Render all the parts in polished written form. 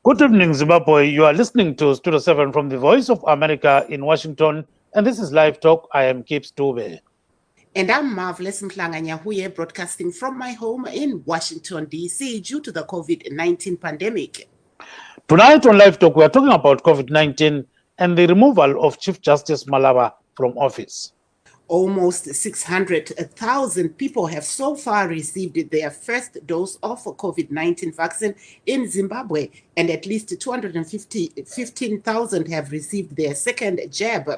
Good evening, Zimbabwe. You are listening to Studio 7 from the Voice of America in Washington, and this is Live Talk. I am Kip Stube. And I'm Marvelous Mklanganyahuye, broadcasting from my home in Washington, D.C. due to the COVID-19 pandemic. Tonight on Live Talk, we are talking about COVID-19 and the removal of Chief Justice Malaba from office. Almost 600,000 people have so far received their first dose of COVID-19 vaccine in Zimbabwe, and at least 215,000 have received their second jab.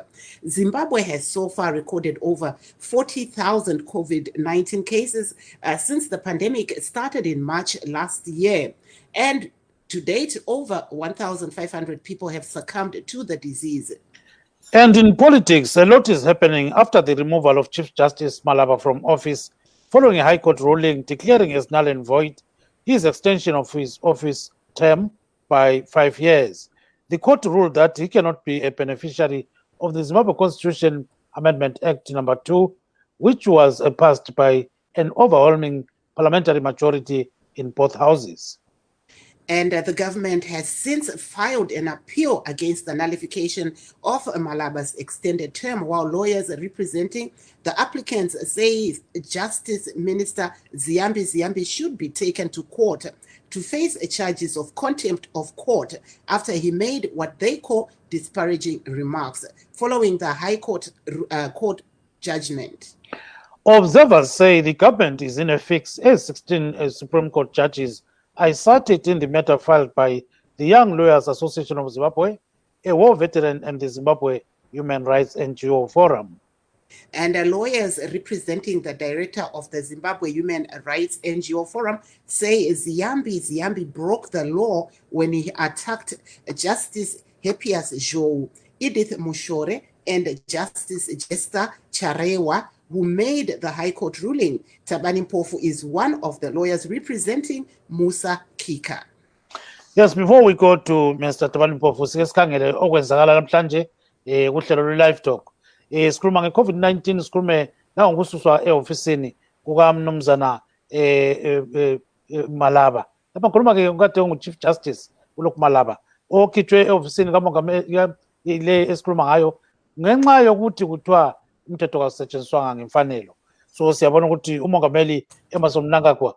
Zimbabwe has so far recorded over 40,000 COVID-19 cases since the pandemic started in March last year. And to date, over 1,500 people have succumbed to the disease. And in politics, a lot is happening after the removal of Chief Justice Malaba from office, following a High Court ruling declaring as null and void his extension of his office term by 5 years. The court ruled that he cannot be a beneficiary of the Zimbabwe Constitution Amendment Act number 2, which was passed by an overwhelming parliamentary majority in both houses. And the government has since filed an appeal against the nullification of Malaba's extended term, while lawyers representing the applicants say Justice Minister Ziyambi should be taken to court to face charges of contempt of court after he made what they call disparaging remarks following the High Court judgment. Observers say the government is in a fix as 16 Supreme Court judges are cited in the matter filed by the Young Lawyers Association of Zimbabwe, a war veteran, and the Zimbabwe Human Rights NGO Forum. And lawyers representing the director of the Zimbabwe Human Rights NGO Forum say Ziyambi broke the law when he attacked Justice Hepias Joe, Edith Mushore, and Justice Jester Charewa, who made the High Court ruling. Tabani Mpofu is one of the lawyers representing Musa Kika. Yes, before we go to Mr. Tabani Mpofu, sikhangele okwenzakala namhlanje kuhlelo lwe-Live Talk. Sikhuluma nge-COVID-19, sikhulume nangokususwa e-ofisini kukamnumzana Malaba. Lapha ngikhuluma-ke kade ungu-Chief Justice uLokhu Malaba okhithwe e-ofisini kamongameli le esikhuluma ngayo ngenxa yokuthi kuthiwa umthetho kasetshenziswanga ngemfanelo. So siyabona ukuthi umongameli Emmerson Mnangagwa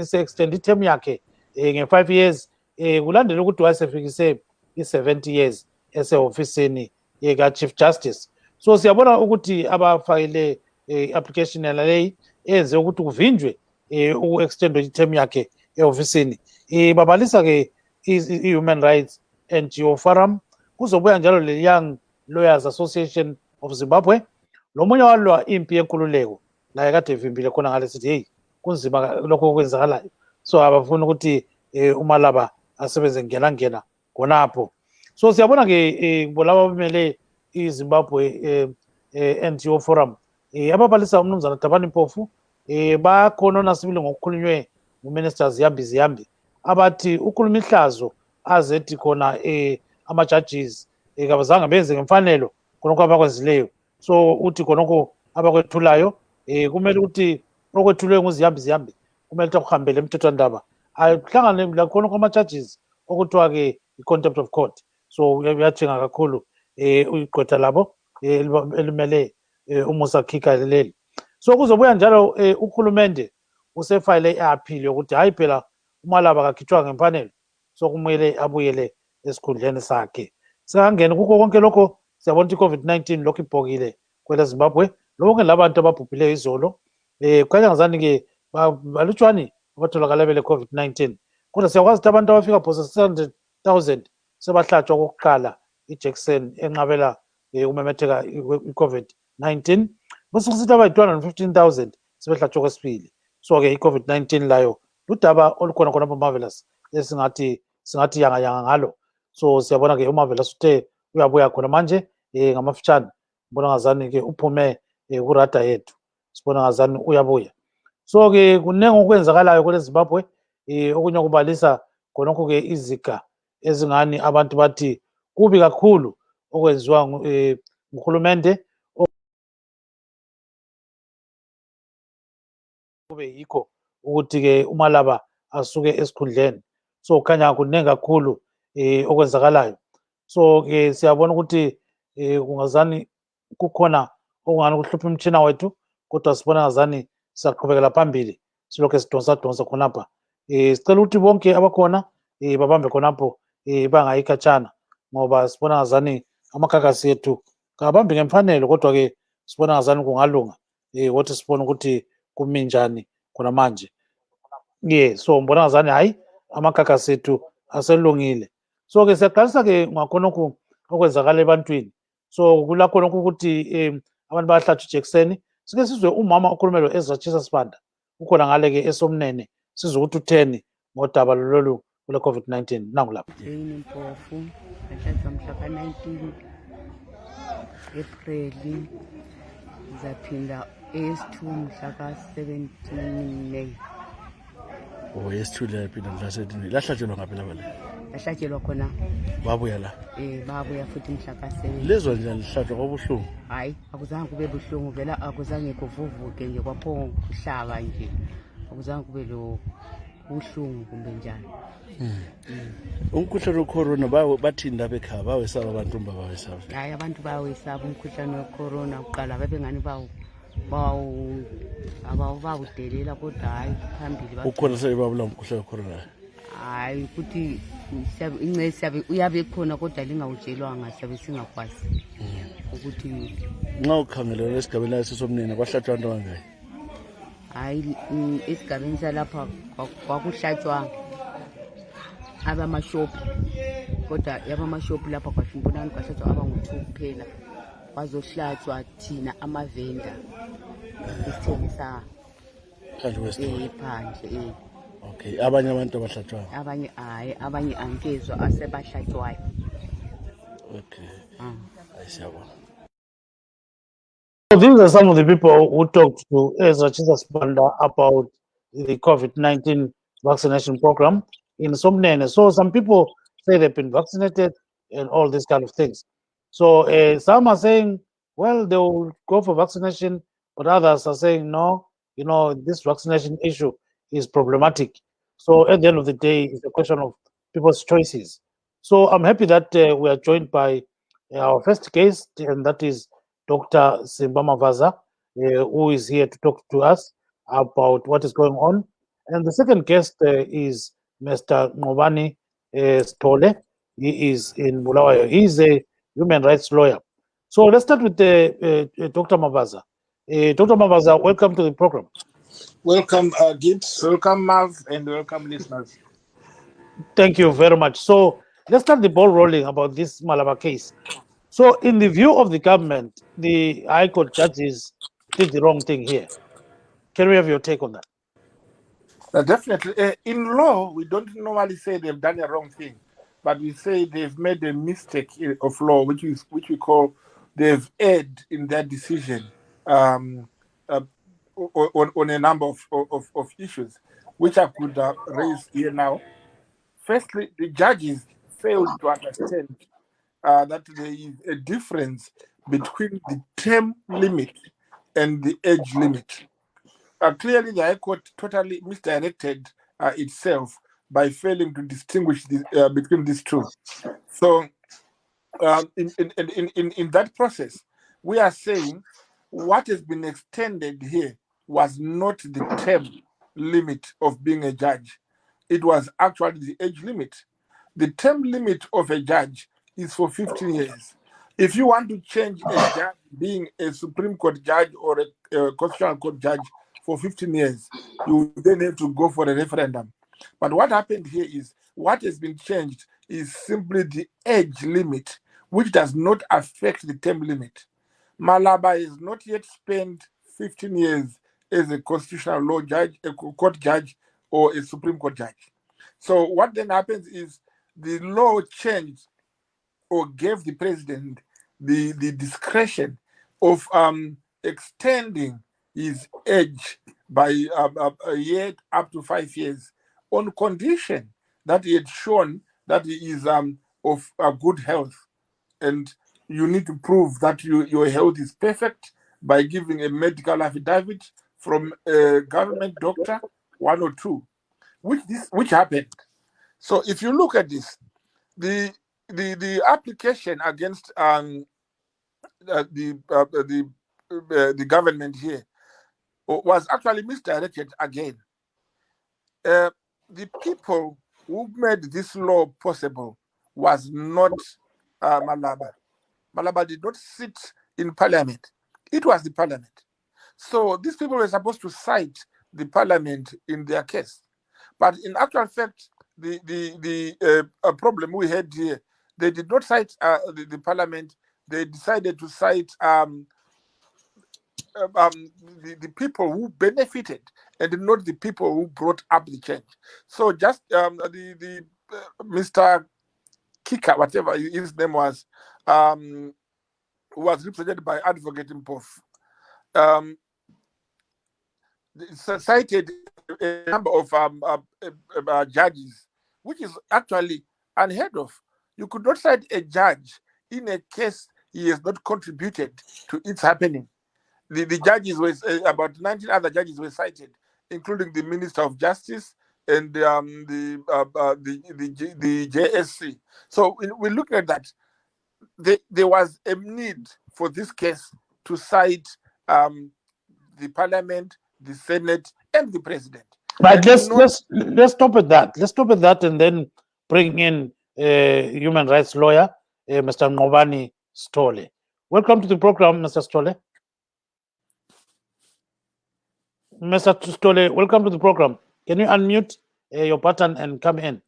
se-extend i-term yakhe nge-5 years kulandela ukuthi wayesefikise i-70 years ese-ofisini ka-Chief Justice. So siyabona ukuthi abafakile application yaleyi enze ukuthi kuvinjwe uku-extendwa i-term yakhe e-ofisini. Babalisa-ke i-Human Rights NGO Forum, kuzobuya njalo le-Young Lawyers Association of Zimbabwe. Lo munye walwa impi yenkululeko naye kade evimbile khona ngale sithi hey kunzima lokho okwenzakalayo, so abafuna ukuthi uMalaba asebenze ngena khonapho. So siyabona-ke bolaba bemele iZimbabwe NGO Forum ababalisa umnumzana Tabani Mpofu bakhona onasibile ngokukhulunywe nguMinister Ziyambi abathi ukhuluma ihlazo azethi khona ama-judges kabazange benze ngemfanelo khonokho abakwenzileyo. So uthi khonokho abakwethulayo kumele ukuthi okwethulwe nguZiyambi kumele ukuthi akuhambele emthethwandaba ahlangane lakhonokho ama-judges okuthiwa-ke i-contempt of court. So uyathenga kakhulu igqwetha labo elimele uMusa Kika leli. So kuzobuya njalo uhulumende usefayile i-appeal yokuthi hayi phela uMalaba kakhithwa ngemfanelo, so kumele abuyele esikhundleni sakhe. Singangena kukho konke lokho, siyabona ukuthi i-COVID-19 lokhu ibhokile kwele Zimbabwe, lonke labantu ababhubhileyo izolo kukhanya ngazani-ke balutshwane abatholakala bele COVID-19, kodwa siyakwazi ukuthi abantu abafika phose 600,000 sebahlatshwa okokuqala ijekiseni enqabela ukumemetheka i-COVID-19, bese kusithi abayi-215,000 sebehlatshwa okwesibili. So-ke i-COVID-19 layo ludaba olukhona khonapho Marvelous esingathi yanga ngalo. So siyabona-ke uMarvelous uthe uyabuya khona manje ngamafitshane, mbona ngazani-ke uphume kurada yethu, sibona ngazani uyabuya. So-ke kuningi okwenzakalayo kwele Zimbabwe, okunye kubalisa khonokho-ke iziga ezingani abantu bathi kubi kakhulu okwenziwa nguhulumende kube yikho ukuthi-ke uMalaba asuke esikhundleni. so khanya kuningi kakhulu okwenzakalayo. So ke siyabona ukuthi kungazani kukhona okungani kuhlupha umtshina wethu, kodwa sibona ngazani siyaqhubekela phambili silokhu sidonsa khonapha. Sicela ukuthi bonke abakhona babambe khonapho bangayi khatshana, ngoba sibona ngazani amakhakhasi ethu kabambi ngemfanelo, kodwa-ke sibona ngazani kungalunga wothi sibone ukuthi kumi njani khona manje. So ngibona ngazani hayi amakhakhasi ethu aselungile. So-ke siyaqalisa-ke ngakhonokhu okwenzakala ebantwini. So kulakho lokhu ukuthi abantu bayahlatshwa ijekiseni. Sike sizwe umama okhulume lo-Ezra Sibanda ukhona ngale-ke esomnene, sizwe ukuthi utheni ngodaba lolu kule COVID-19. Nangu lapha. Jane Mpofu, ngahlatshwa mhla ka-19 April, ngizaphinda S2 mhla ka-17 May. S2 laphinda mhla 17. Lahlatshelwa ngaphi lapha? Lahlatshelwa khona. Babuya la? Babuya futhi mhla ka-17. Lezwa njani lihlatshwa kwabuhlungu? Hayi, akuzange kube buhlungu vela, akuzange kuvuvuke nje kwapho kuhlaba nje. Akuzange kube lo buhlungu kumbe njani. Umkhuhlane wecorona bathini lapha ekhaya? Bawesaba abantu bawesaba? Hayi, abantu bawesaba umkhuhlane wecorona. Kuqala bebengani bawudelela, kodwa hayi phambili. Ukhona sebabula umkhuhlane wecorona? Hayi, ukuthi ingcesi uyabe khona kodwa lingawutshelwanga, siyabe singakwazi ukuthi nxa ukhangelele esigabeni laso somnene kwahlatshwa abantu abangaki? hayi, esigabeni salapha kwakuhlatshwa abamashophu, kodwa yabamashophu lapha kwashimbonani kwahlatshwa abangu-2 kuphela. Kwazohlatshwa thina amavenda esithengisa phandle kwesitolo? Phandle. Okay, abanye abantu abahlatshwayo? Abanye hayi, abanye ankezwa asebahlatshwayo. Okay. Ayisiyabona. So these are some of the people who talked to Ezra Sibanda about the COVID-19 vaccination program in Somnene. So some people say they've been vaccinated and all these kind of things. So some are saying, well, they will go for vaccination, but others are saying, no, this vaccination issue is problematic. So at the end of the day, it's a question of people's choices. So I'm happy that we are joined by our first guest, and that is Dr. Simbama Vaza, who is here to talk to us about what is going on. And the second guest is Mr. Ngobani Stole. He is in Bulawayo. He is a human rights lawyer. So let's start with Dr. Mavaza. Dr. Mavaza, welcome to the program. Welcome, Gibbs. Welcome, Mav, and welcome, listeners. Thank you very much. So let's start the ball rolling about this Malaba case. So in the view of the government, the High Court judges did the wrong thing here. Can we have your take on that? Definitely. In law, we don't normally say they've done a wrong thing, but we say they've made a mistake of law, which we call they've erred in their decision on a number of issues, which I could raise here now. Firstly, the judges failed to understand that there is a difference between the term limit and the age limit. Clearly, the High Court totally misdirected itself by failing to distinguish between these two. So, in that process, we are saying what has been extended here was not the term limit of being a judge. It was actually the age limit. The term limit of a judge is for 15 years. If you want to change a judge being a Supreme Court judge or a Constitutional Court judge for 15 years, you then have to go for a referendum. But what happened here is what has been changed is simply the age limit, which does not affect the term limit. Malaba has not yet spent 15 years as a constitutional law judge, a court judge, or a Supreme Court judge. So what then happens is the law changed or gave the president the discretion of extending his age by a year up to 5 years on condition that he had shown that he is of good health. And you need to prove that your health is perfect by giving a medical affidavit from a government doctor, one or two, which happened. So if you look at this, the application against the government here was actually misdirected again. The people who made this law possible was not Malaba. Malaba did not sit in parliament. It was the parliament. So these people were supposed to cite the parliament in their case. But in actual fact, the problem we had here, they did not cite the parliament. They decided to cite the people who benefited and not the people who brought up the change. So just the Mr. Kika, whatever his name was represented by Advocate Impof, cited a number of judges, which is actually unheard of. You could not cite a judge in a case he has not contributed to its happening. The judges were about 19 other judges were cited, including the Minister of Justice and the JSC. So we're looking at that. There was a need for this case to cite the Parliament, the Senate, and the President. Right. Let's stop at that. Let's stop at that, and then bring in human rights lawyer, Mr. Ngobani Stole. Welcome to the program, Mr. Stole. Mr. Stole, welcome to the program. Can you unmute your button and come in?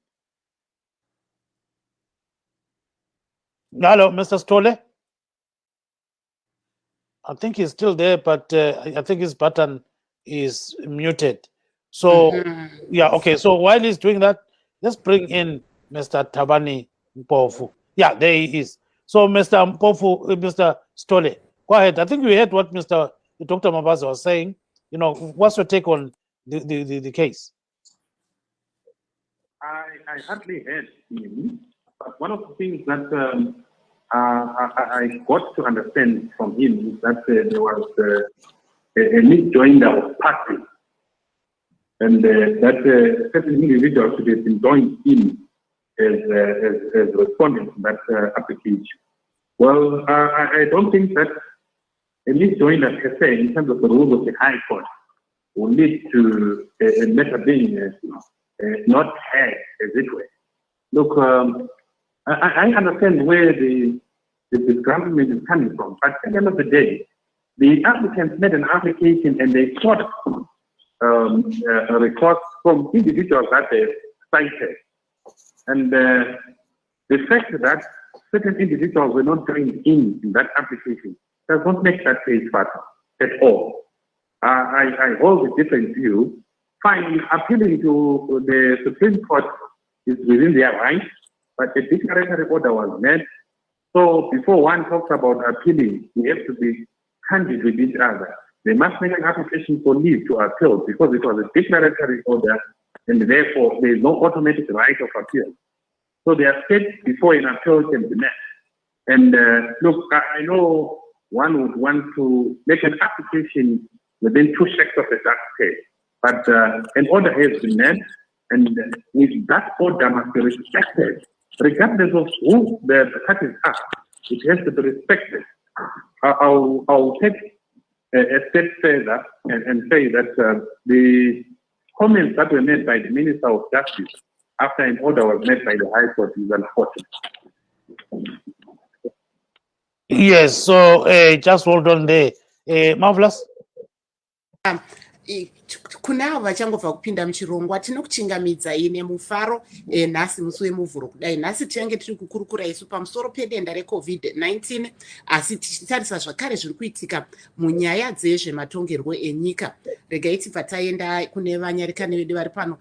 Hello, Mr. Stole. I think he's still there, but I think his button is muted. So, yeah, okay. So while he's doing that, let's bring in Mr. Tabani Mpofu. Yeah, there he is. So, Mr. Mpofu, Mr. Stole, go ahead. I think we heard what Dr. Mabaza was saying. What's your take on the case? I hardly heard him, but one of the things that I got to understand from him is that there was a misjoinder of parties, and that certain individuals should have been joined in as respondents to that application. Well, I don't think that a misjoinder per se, in terms of the rules of the High Court, will lead to a matter being not heard, as it were. Look, I understand where the disgruntlement is coming from, but at the end of the day, the applicants made an application and they sought a request from individuals that they cited. And the fact that certain individuals were not joined in that application does not make that case fatal at all. I hold a different view. Fine, appealing to the Supreme Court is within their rights, but a declaratory order was made. So before one talks about appealing, we have to be candid with each other. They must make an application for leave to appeal because it was a declaratory order, and therefore there is no automatic right of appeal. So they are set before an appeal can be made. And look, I know one would want to make an application within 2 shekels of the tax case, but an order has been made, and with that order must be respected, regardless of who the parties are. It has to be respected. I'll take a step further and say that the comments that were made by the Minister of Justice after an order was made by the High Court is unfortunate. Yes, so just hold on there. Marvelous. Kunavo vachangobva kupinda muchirongwa tinokuchingamidzai nemufaro nhasi musi wemuvhuro kudai. Nhasi tinenge tiri kukurukura isu pamusoro pedenda reCovid-19, asi tichitarisa zvakare zviri kuitika munyaya dzezvematongerwo enyika. Regai tibva taenda kune vanyarikani vedu vari pano.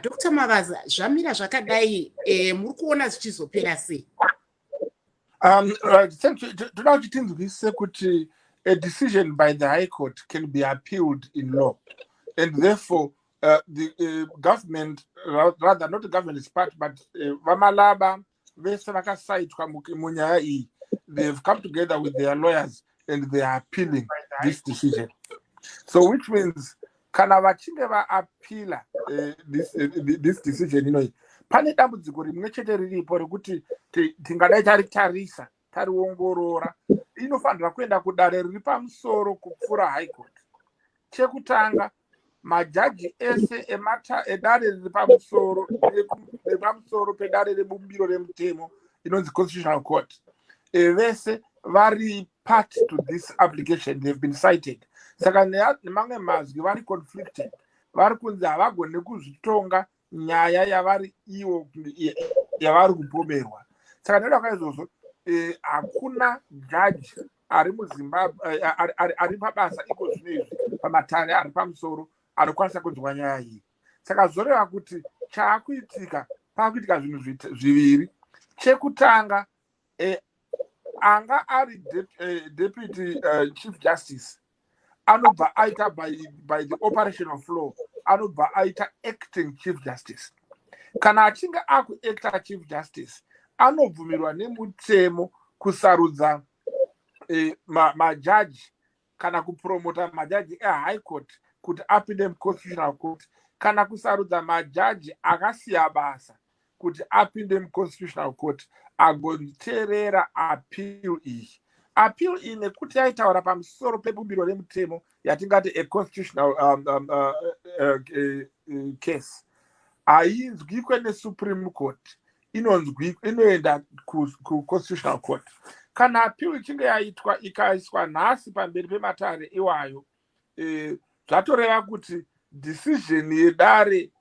Dr. Mavaza, zvamira zvakadai muri kuona zvichizopera sei? Right, thank you. Today, tinzwise kuti a decision by the High Court can be appealed in law, and therefore the government, rather not the government is part, but Vamalaba, they've come together with their lawyers and they are appealing this decision. So, which means, kana vachinge va appeal this decision, pane dambudziko rimwe chete riripo rekuti tingadai taritarisa tariongorora inofanira kuenda kudare riri pamusoro kupfuura high court. Chekutanga, majaji ese edare riri pamusoro pedare rebumbiro remutemo inonzi constitutional court, vese vari part to this application, they've been cited. Saka nemamwe mazwi vari conflicted, vari kunzi havagone kuzvitonga nyaya yavari iwo yavari kupomerwa. Saka nekuda kwaizvozvo hakuna jaji ari muZimbabwe ari pabasa iko zvino izvi pamatare ari pamusoro anokwanisa kunzwa nyaya iyi. Saka zvoreva kuti chaakuitika pakuitika zvinhu zviviri. Chekutanga, anga ari deputy chief justice anobva aita by the operation of law, anobva aita acting chief justice. Kana achinge akuacta chief justice anobvumirwa nemutemo kusarudza majaji kana kupromota majaji ehigh court kuti apinde muconstitutional court, kana kusarudza majaji akasiya basa kuti apinde muconstitutional court agoteerera appeal iyi. Appeal iyi nekuti yaitaura pamusoro pebumbiro remutemo yatingati a constitutional case, hainzwikwe nesupreme court, inoenda kuconstitutional court. Kana appeal ichinge yaitwa ikaiswa nhasi pamberi pematare iwayo, zvatoreva kuti decision yedare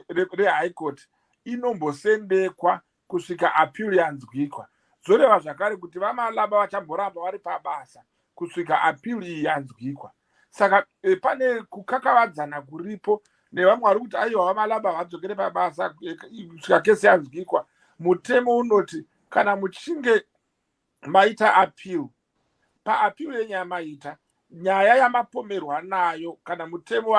rehigh court inombosendekwa kusvika appeal yanzwikwa. Zoreva zvakare kuti vaMalaba vachamboramba vari pabasa kusvika appeal iyi yanzwikwa. Saka pane kukakavadzana kuripo nevamwe vari kuti aiwa vaMalaba vadzokere pabasa kusvika kesi yanzwikwa. Mutemo unoti kana muchinge maita appeal, paappeal yenyaya maita, nyaya yamapomerwa nayo kana mutemo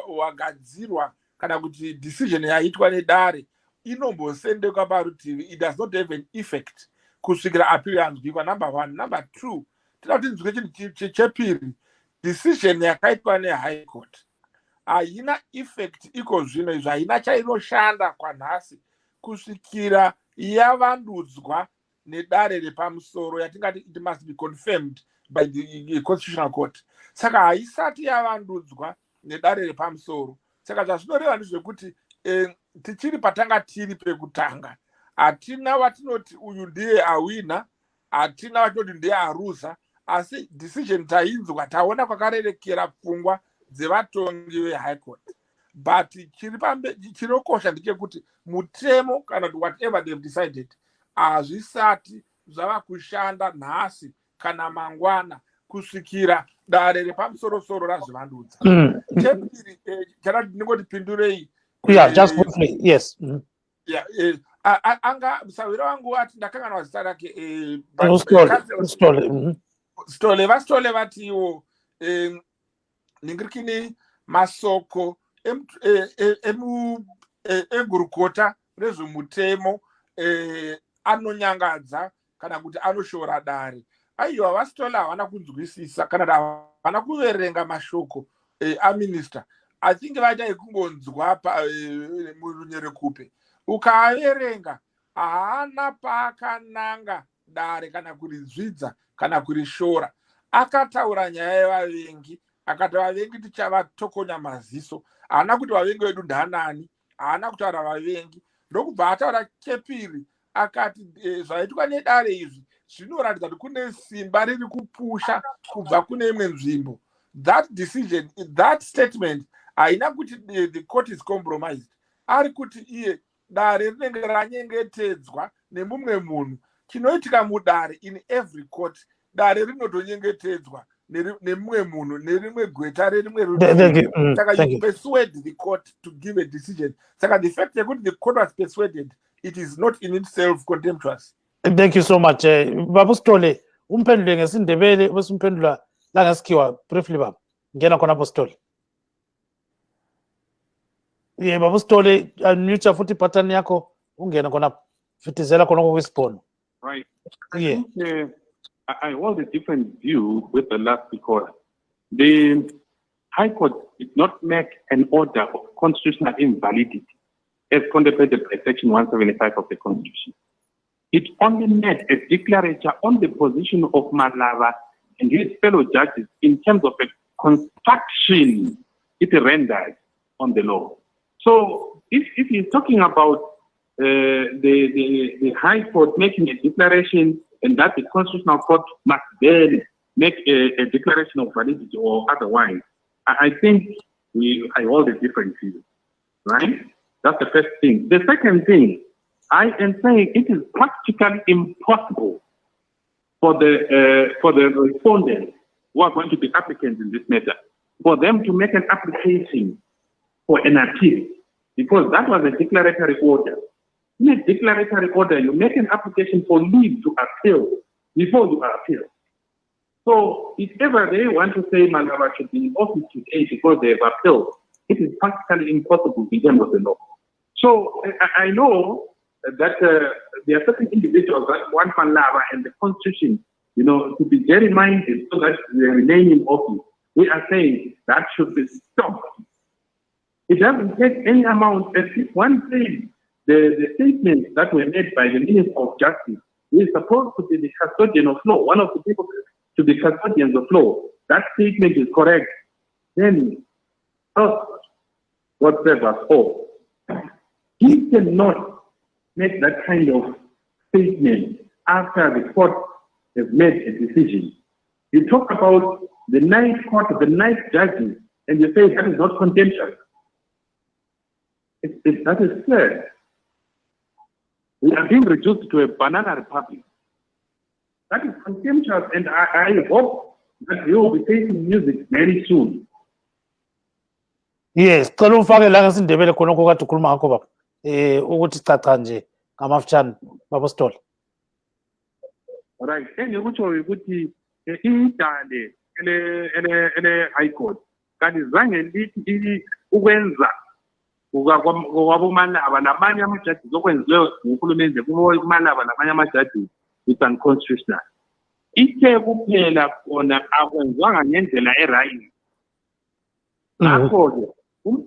wagadzirwa kana kuti decision yaitwa nedare inombosendekwa parutivi. It does not have an effect kusvikira appeal yanzwikwa, number one. Number two, tinoda kuti nzwike chinhu chepiri, decision yakaitwa nehigh court haina effect iko zvino izvo, haina chainoshanda kwanhasi kusvikira yavandudzwa nedare repamusoro yatingati it must be confirmed by the constitutional court. Saka haisati yavandudzwa nedare repamusoro. Saka zvazvinoreva ndezvekuti tichiri patanga tiri pekutanga, hatina watinoti uyu ndiye awina, hatina watinoti ndiye aruza, asi decision tainzwa, taona kwakarerekera pfungwa dzevatongi vehigh court. But chinokosha ndechekuti mutemo kana kuti whatever they've decided hazvisati zvava kushanda nhasi kana mangwana kusvikira dare repamusoro-soro razvivandudza. Chepiri chana ndingoti pindurei. Yeah, just briefly, yes. Anga musawira wangu ati ndakanganwa zita rake Stole vastole vatiwo ningirikini masoko egurukota rezvemutemo anonyangadza kana kuti anoshora dare. Aiwa vasitola havana kunzwisisa kana havana kuverenga mashoko aminister. I think vaita ekungonzwa murunyerekupe. Ukaverenga haana paakananga dare kana kurizvidza kana kurishora. Akataura nyaya yevavengi, akati vavengi tichavatokonywa maziso. Haana kuti vavengi vedu ndanani, haana kutaura vavengi. Ndokubva ataura chepiri akati zvaitwa nedare izvi zvinoratidza kuti kune simba riri kupusha kubva kune imwe nzvimbo. That decision, that statement, haina kuti the court is compromised. Ari kuti iye dare rinenge ranyengetedzwa nemumwe munhu. Chinoitika mudare in every court, dare rinotonyengetedzwa nemumwe munhu nerimwe gweta rerimwe rudzi. Saka you persuade the court to give a decision. Saka the fact that the court was persuaded, it is not in itself contemptuous. Thank you so much. Babu Stole, umphendule ngesindebele bese umphendula la ngasikhiwa briefly baba. Ngena khona Stole. Yeah, Babu Stole, unmute futhi pattern yakho ungena khona fitizela khona kwisibhono. Right. Yeah. I hold a different view with the last recorder. The High Court did not make an order of constitutional invalidity. as contemplated by Section 175 of the Constitution. It only made a declaration on the position of Malava and his fellow judges in terms of a construction it rendered on the law. So if he's talking about the High Court making a declaration and that the Constitutional Court must then make a declaration of validity or otherwise, I think I hold a different view, right? That's the first thing. The second thing, I am saying it is practically impossible for the respondents who are going to be applicants in this matter, for them to make an application for an appeal, because that was a declaratory order. In a declaratory order, you make an application for leave to appeal before you appeal. So if ever they want to say Malava should be in office today because they have appealed, it is practically impossible in terms of the law. So I know that there are certain individuals that want Malava and the Constitution, to be very minded so that they remain in office. We are saying that should be stopped. It doesn't take any amount. One thing, the statements that were made by the Minister of Justice, who is supposed to be the custodian of law, one of the people to be custodians of law, that statement is correct, then God save us all. He cannot make that kind of statement after the court has made a decision. You talk about the ninth court, the ninth judges, and you say that is not contentious. That is fair. We are being reduced to a banana republic. That is contemptuous, and I hope that we will be facing music very soon. Yes, cela umfake la ngesindebele khonokho kade ukhuluma ngakho baba. Ukuthi caca nje ngamafutshane baba Sithole. Right. Engikutsho ukuthi idale ele High Court kanti zange lithi ukwenza kwabomalaba namanye amajaji zokwenziwe nguhulumende kubomalaba namanye amajaji is unconstitutional. Ithe kuphela khona akwenzwanga ngendlela erayi. Ngakho-ke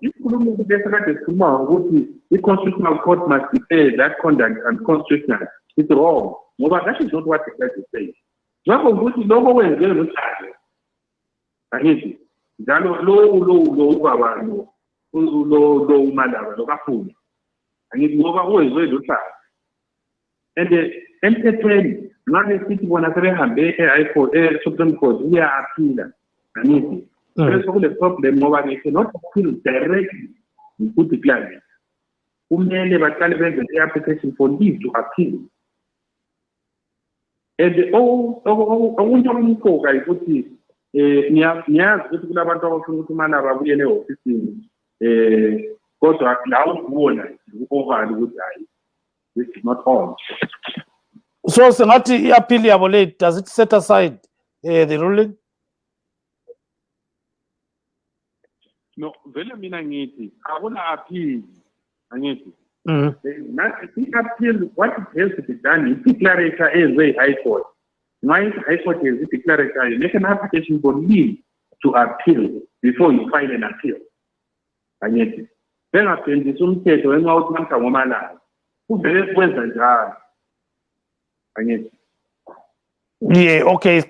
isikhulumo bese kade sikhuluma ukuthi i-Constitutional Court must declare that conduct unconstitutional. It's wrong. Ngoba that is not what the judge is saying. Ngakho ukuthi lokho kwenziwe nohlalo. Angithi njalo lo ubaba lo umalaba lo kafuni. Angithi ngoba kwenziwe nohlalo. And emthethweni ngabe sithi bona sebehambe e-High Court, e-Supreme Court uyaphila. Angithi so kule problem ngoba they cannot appeal directly with the client. Kumele baqale benze i-application for leave to appeal. And okunye okumqoka ukuthi ngiyazi ukuthi kulabantu abafuna ukuthi umalaba abuyele e-ofisini kodwa la ukubona ukuvali ukuthi hayi, this is not all. So sengathi i-appeal yabo le, does it set aside the ruling? No, vele mina ngithi akuna appeal. Angithi appeal, what has to be done is declaration as a High Court. Why is High Court is declaration? You make an application for leave to appeal before you file an appeal. Angithi bengaphendisa umthetho wenxa uthi namhla ngomalanga kuvele kwenza njalo. Angithi Yeah, okay.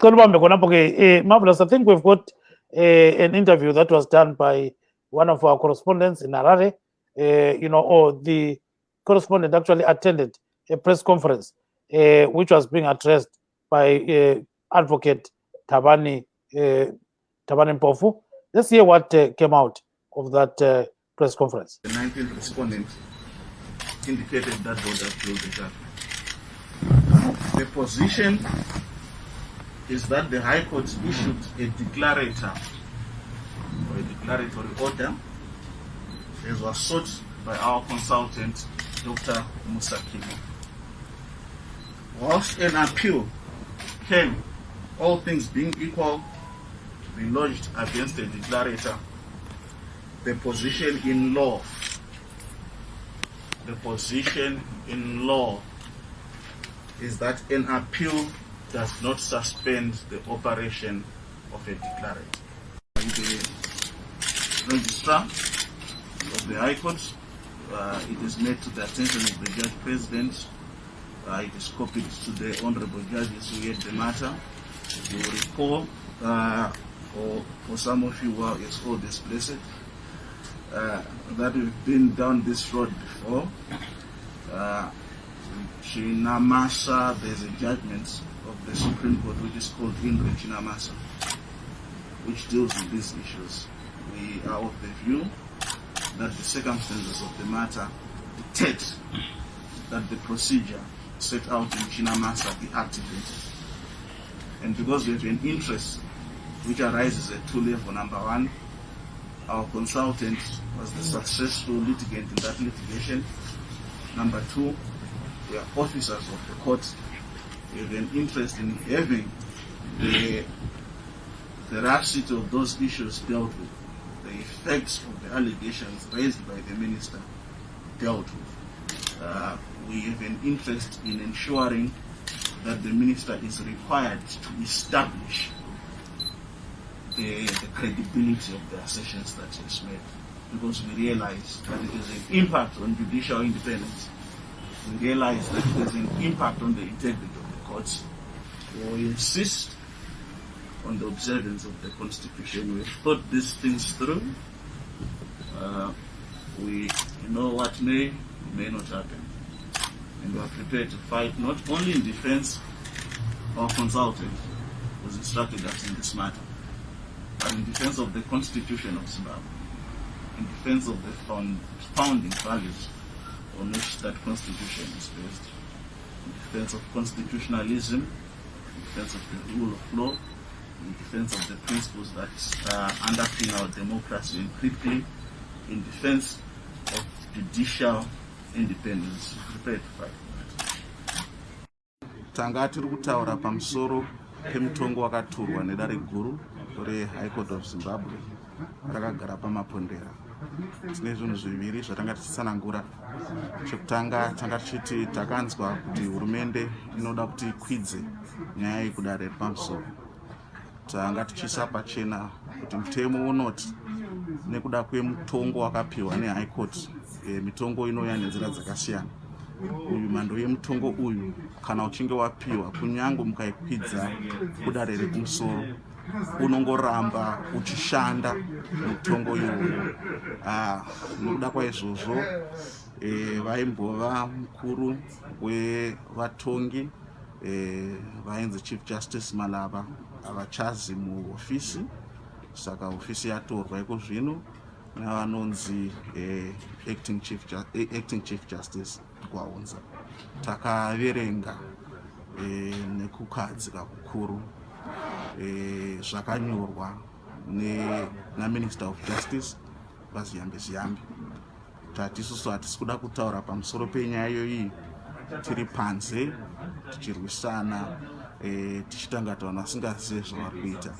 Marvelous. I think we've got an interview that was done by one of our correspondents in Harare. The correspondent actually attended a press conference which was being addressed by Advocate Tabani Mpofu. Let's hear what came out of that press conference. The 19th respondent indicated that they would appeal the judgment. The position is that the High Court issued a declarator or a declaratory order as was sought by our consultant, Dr. Musakimo. Whilst an appeal can, all things being equal, be lodged against a declarator, the position in law is that an appeal does not suspend the operation of a declarator. The registrar of the High Court, it is made to the attention of the Judge President. It is copied to the Honorable Judges who heard the matter. You will recall, for some of you who are all displaced, that we've been down this road before. Chinamasa, there's a judgment of the Supreme Court which is called Indre Chinamasa, which deals with these issues. We are of the view that the circumstances of the matter dictate that the procedure set out in Chinamasa be activated. And because we have an interest which arises at two levels, number one, our consultant was the successful litigant in that litigation. Number two, we are officers of the court. We have an interest in having the veracity of those issues dealt with, the effects of the allegations raised by the minister dealt with. We have an interest in ensuring that the minister is required to establish the credibility of the assertions that he has made, because we realize that it has an impact on judicial independence. We realize that it has an impact on the integrity of the courts. We insist on the observance of the Constitution. We've thought these things through. We know what may not happen. And we are prepared to fight not only in defense of our consultant who has instructed us in this matter, but in defense of the Constitution of Zimbabwe, in defense of the founding values on which that Constitution is based, in defense of constitutionalism, in defense of the rule of law, in defense of the principles that underpin our democracy, and critically, in defense of judicial independence. Prepared to fight for that. Tanga tiri kutaura pamusoro pemutongo wakaturwa nedare guru re-High Court of Zimbabwe rakagara pamapondera. Tine zvinhu zviviri zvatanga tichitsanangura. Chekutanga tanga tichiti takanzwa kuti hurumende inoda kuti ikwidze nyaya yekudare repamusoro. Tanga tichisa pachena kuti mutemo unoti nekuda kwemutongo wakapiwa neHigh Court, mitongo inouya nenzira dzakasiyana. Uyu mhando yemutongo uyu kana uchinge wapiwa, kunyange mukaikwidza kudare rekumusoro, unongoramba uchishanda mutongo iwoyo. Nokuda kwaizvozvo vaimbova mukuru wevatongi vainzi Chief Justice Malava havachazi muhofisi, saka hofisi yatorwa iko zvino navanonzi acting chief justice kwaunza. Takaverenga nekukadzika kukuru zvakanyorwa naMinister of Justice vaZiyambi Ziyambi. Tatisusu hatisi kuda kutaura pamusoro penyaya iyoyi tiri panze tichirwisana, tichitanga vanhu vasingazive zvavari kuita.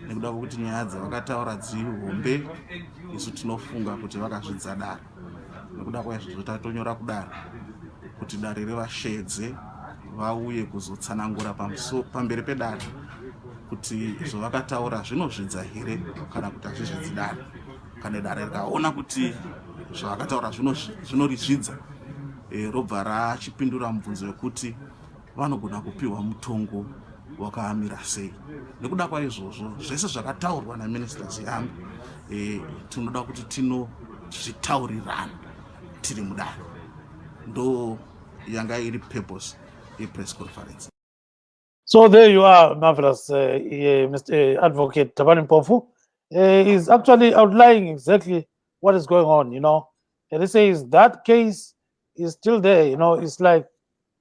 Nekuda kwokuti nyaya dzavakataura dzihombe, isu tinofunga kuti vakazvidza dare. Nekuda kwaizvozvo tatonyora kudare kuti dare revashedze vauye kuzotsanangura pamberi pedare kuti zvavakataura zvinozvidza here kana kuti hazvizvidzi dare. Kana dare rikaona kuti zvavakataura zvinorizvidza, robva rachipindura mubvunzo wekuti vanogona kupiwa mutongo wakamira sei. Nekuda kwaizvozvo zvese zvakataurwa naMinister Ziyambi tinoda kuti tinozvitaurirana tiri mudare. Ndo yanga iri purpose yepress conference. So there you are, marvelous. Mr. Advocate Tabani Mpofu is actually outlining exactly what is going on, And he says that case is still there, It's like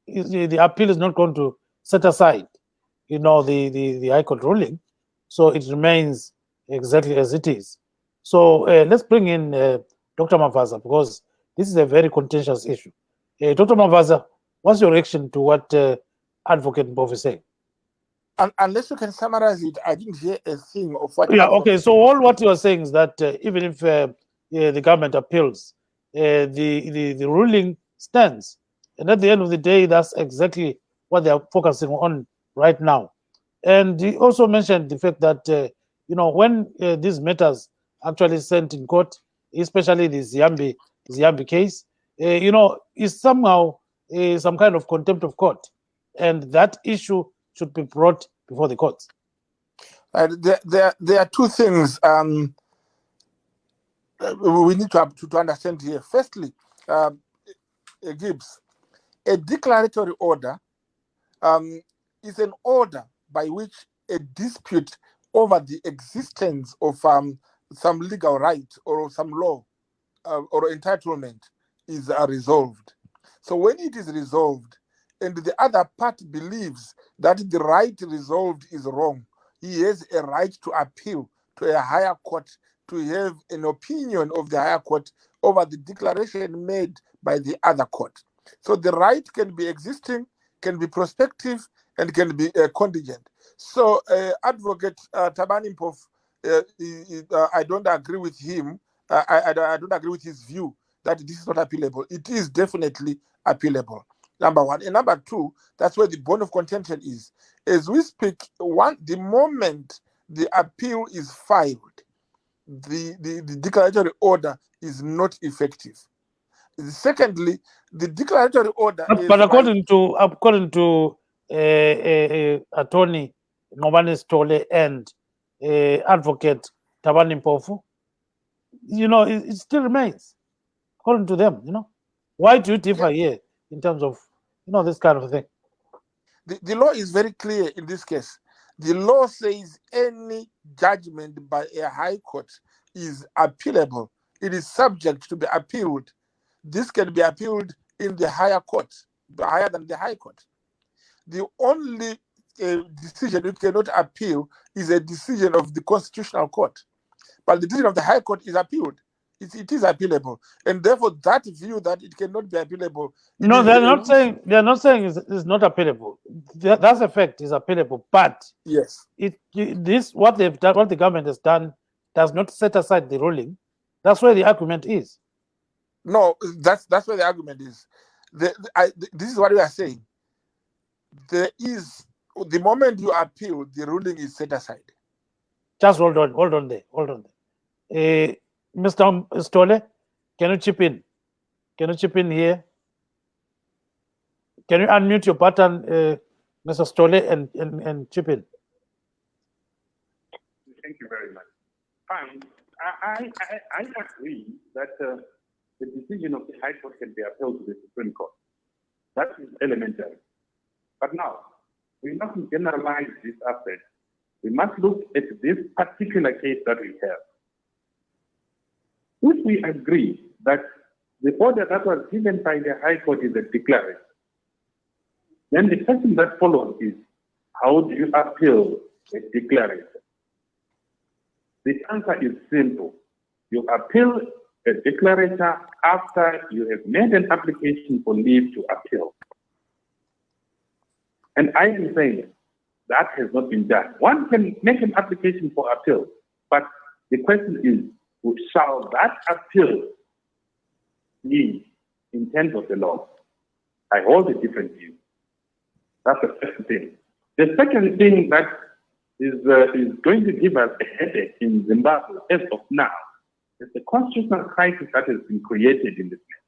the appeal is not going to set aside, the High Court ruling. So it remains exactly as it is. So let's bring in Dr. Mavaza, because this is a very contentious issue. Dr. Mavaza, what's your reaction to what Advocate Mpofu is saying? Unless you can summarize it, I didn't hear a thing of what. Yeah, okay. So all what you are saying is that even if the government appeals, the ruling stands, and at the end of the day, that's exactly what they are focusing on right now. And he also mentioned the fact that when these matters actually sent in court, especially the Ziyambi Ziyambi case, is somehow some kind of contempt of court, and that issue should be brought before the courts. There are two things we need to understand here. Firstly, Gibbs, a declaratory order is an order by which a dispute over the existence of some legal right or some law or entitlement is resolved. So when it is resolved and the other party believes that the right resolved is wrong, he has a right to appeal to a higher court to have an opinion of the higher court over the declaration made by the other court. So the right can be existing, can be prospective, and can be contingent. So Advocate Tabani Mpofu, I don't agree with him. I don't agree with his view that this is not appealable. It is definitely appealable, number one. And number two, that's where the bone of contention is. As we speak, the moment the appeal is filed, the declaratory order is not effective. Secondly, the declaratory order But according to attorney Nobani Stole and advocate Tabani Mpofu, it still remains according to them. Why do you differ here in terms of this kind of thing? The law is very clear in this case. The law says any judgment by a high court is appealable. It is subject to be appealed. This can be appealed in the higher court, higher than the high court. The only decision you cannot appeal is a decision of the constitutional court. But the decision of the high court is appealed. It is appealable. And therefore, that view that it cannot be appealable. No, they're not saying it's not appealable. That's a fact, is appealable. But yes, what they've done, what the government has done, does not set aside the ruling. That's where the argument is. No, that's where the argument is. This is what we are saying. There is, the moment you appeal, the ruling is set aside. Just hold on there. Mr. Stole, can you chip in? Can you chip in here? Can you unmute your button, Mr. Stole, and chip in? Thank you very much. I agree that the decision of the High Court can be appealed to the Supreme Court. That is elementary. But now, we mustn't generalize this aspect. We must look at this particular case that we have. If we agree that the order that was given by the High Court is a declaration, then the question that follows is, how do you appeal a declaration? The answer is simple. You appeal a declaration after you have made an application for leave to appeal. And I am saying that has not been done. One can make an application for appeal, but the question is, shall that appeal be in terms of the law? I hold a different view. That's the first thing. The second thing that is going to give us a headache in Zimbabwe as of now is the constitutional crisis that has been created in this matter.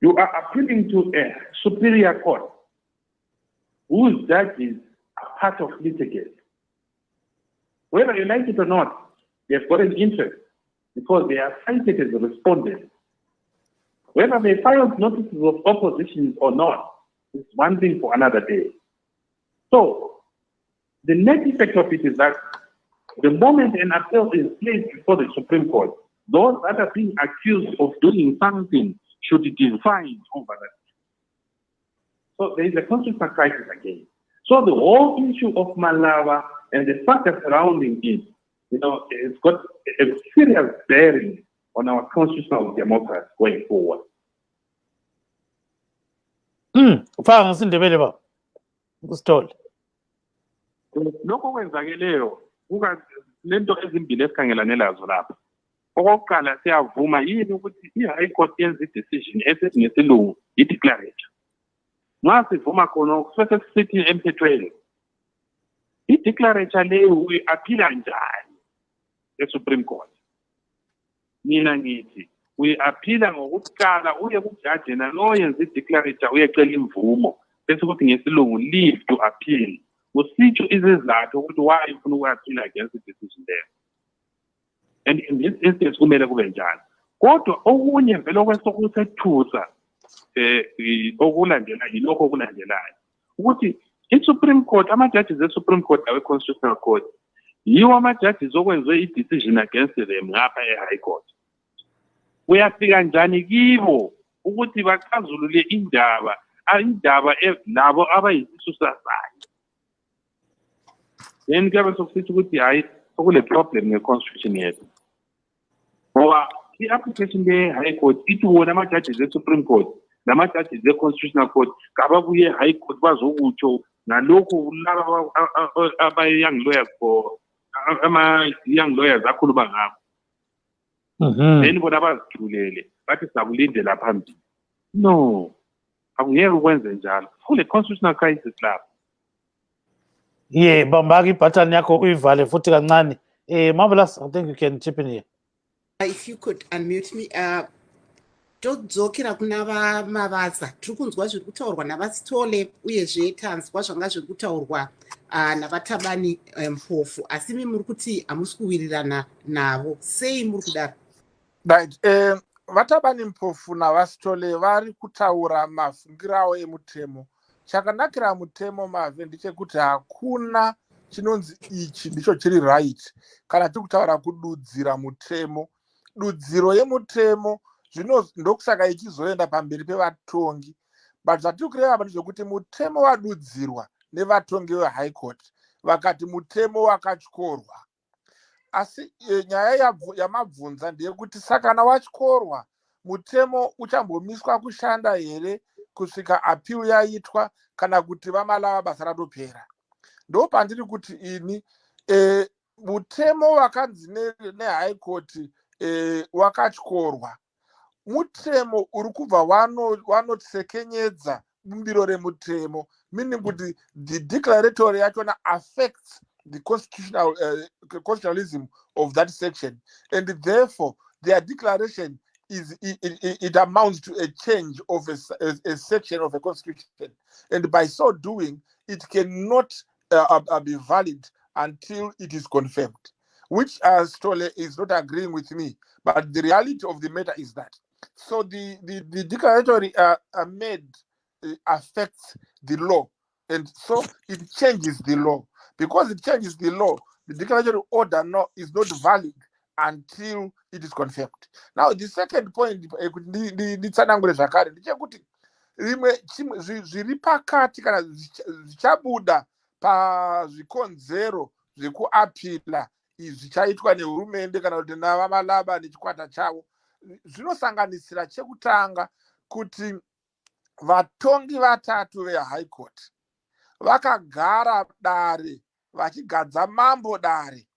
You are appealing to a superior court whose judges are part of litigants. Whether you like it or not, they've got an interest because they are cited as respondents. Whether they filed notices of opposition or not is one thing for another day. So, the net effect of it is that the moment an appeal is placed before the Supreme Court, those that are being accused of doing something should divide over that. So there is a constitutional crisis again. So the whole issue of Malava and the factors surrounding it, it's got a serious bearing on our constitutional democracy going forward. Lokho kwenzakeleyo lento ezimbili esikhangelane lazo lapha. Okokuqala siyavuma yini ukuthi i-High Court yenza i-decision esithi ngesilungu i-declaration. Nxa sivuma khona kusuke sisithi emthethweni i-declaration leyo uyi-aphila njani e-Supreme Court? Mina ngithi uyi-aphila ngokuqala uye kujaji nalo oyenza i-declarator uyecela imvumo bese kuthi ngesilungu leave to appeal usitsho izizathu ukuthi why ufuna uku-appeal against the decision there. And in this instance kumele kube njalo. Kodwa okunye vele okwesokusethusa okulandela yilokho okulandelayo ukuthi i-Supreme Court ama-judges e-Supreme Court awe-Constitutional Court yiwo ama-judges okwenziwe i-decision against them ngapha e-High Court. Uyafika njani kibo ukuthi bachazulule indaba labo abayisisu sasayo. Then kuyabe sokusithi ukuthi hayi okule problem nge-constitution yethu. Ngoba i-application le-High Court ithi wona ama-judges e-Supreme Court nama-judges e-Constitutional Court kababuye e-High Court bazokutsho nalokhu laba aba-young lawyers ama-young lawyers akhuluma ngabo. Then bona bazithulele bathi sakulindela phambili. No, akungeke ukwenze njalo. Kule constitutional crisis lapho. Bambaki ibhathani yakho uyivale futhi kancane. Marvelous, I think you can chip in here. If you could unmute me. Todzokera kuna Mavaza tiri kunzwa zviri kutaurwa naVasitole uyezve tanzwa zvanga zviri kutaurwa navatabani mpofu asi imi muri kuti hamusi kuwirirana navo sei muri kudaro? Right. Vatabani mpofu naVasitole vari kutaura mafungiro avo emutemo. Chakanakira mutemo mavhe ndechekuti hakuna chinonzi ichi ndicho chiri right kana tiri kutaura kududzira mutemo. Dudziro yemutemo ndokusaka ichizoenda pamberi pevatongi. But zvatiri kureva ndezvekuti mutemo wadudzirwa nevatongi veHigh Court vakati mutemo wakatyorwa. Asi nyaya yamabvunza ndeyekuti sakana watyorwa mutemo uchambomiswa kushanda here kusvika appeal yaitwa kana kuti vamalava basa ratopera. Ndo pandiri kuti ini mutemo wakanzi neHigh Court wakatyorwa mutemo uri kubva wanosekenyedza bumbiro remutemo, meaning kuti the declaratory yachona affects the constitutionalism of that section, and therefore their declaration it amounts to a change of a section of a constitution, and by so doing it cannot be valid until it is confirmed, which Stolle is not agreeing with me, but the reality of the matter is that. So the declaratory made affects the law, and so it changes the law. Because it changes the law, the declaratory order is not valid until it is confirmed. Now the second point nditsanangure zvakare ndechekuti rimwe zviri pakati kana zvichabuda pazvikonzero zvekuapila zvichaitwa nehurumende kana kuti navamalaba nechikwata chavo zvinosanganisira chekutanga kuti vatongi vatatu veHigh Court vakagara dare vachigadza mambo dare.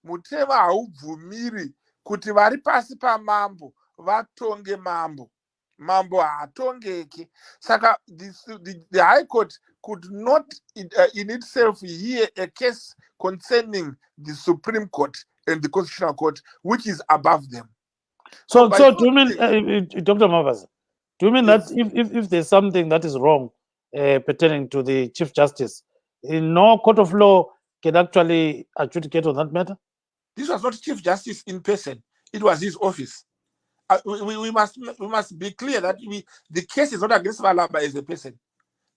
Mutemo haubvumiri kuti vari pasi pamambo vatonge mambo. Mambo haatongeki. Saka the High Court could not in itself hear a case concerning the Supreme Court and the Constitutional Court, which is above them. So do you mean, Dr. Mavaza, do you mean yes, that if there's something that is wrong pertaining to the Chief Justice, no court of law can actually adjudicate on that matter? This was not Chief Justice in person. It was his office. We must be clear that the case is not against Malaba as a person.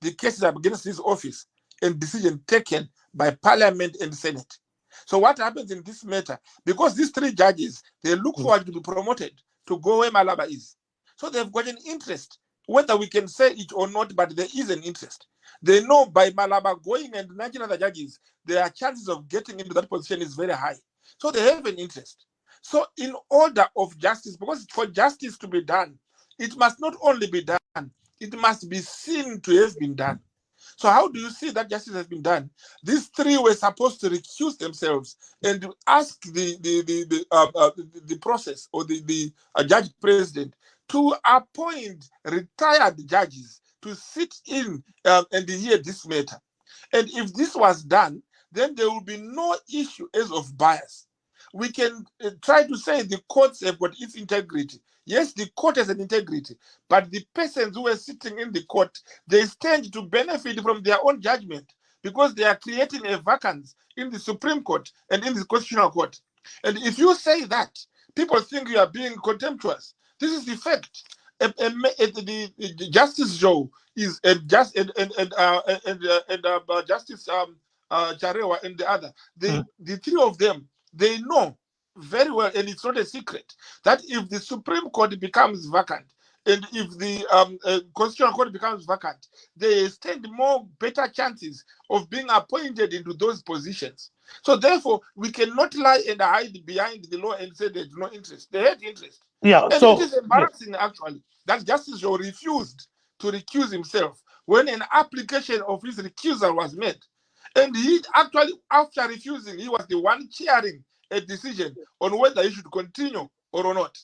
The case is against his office and decision taken by Parliament and Senate. So what happens in this matter? Because these three judges, they look forward to be promoted to go where Malaba is. So they've got an interest, whether we can say it or not, but there is an interest. They know by Malaba going and 19 other judges, their chances of getting into that position is very high. So they have an interest. So in order of justice, because for justice to be done, it must not only be done, it must be seen to have been done. So how do you see that justice has been done? These three were supposed to recuse themselves and ask the process or the judge president to appoint retired judges to sit in and hear this matter. And if this was done, then there will be no issue as of bias. we can try to say the courts have got its integrity. Yes, the court has an integrity, but the persons who are sitting in the court, they stand to benefit from their own judgment because they are creating a vacancy in the Supreme Court and in the Constitutional Court. And if you say that, people think you are being contemptuous. This is the fact. The Justice Joe is Justice Charewa and the other. The three of them, they know very well, and it's not a secret, that if the Supreme Court becomes vacant and if the Constitutional Court becomes vacant, they stand more better chances of being appointed into those positions. So therefore, we cannot lie and hide behind the law and say there's no interest. They had interest. Yeah, And so it is embarrassing, actually, that Justice Joe refused to recuse himself when an application of his recusal was made. And he actually, after refusing, he was the one cheering a decision on whether he should continue or not.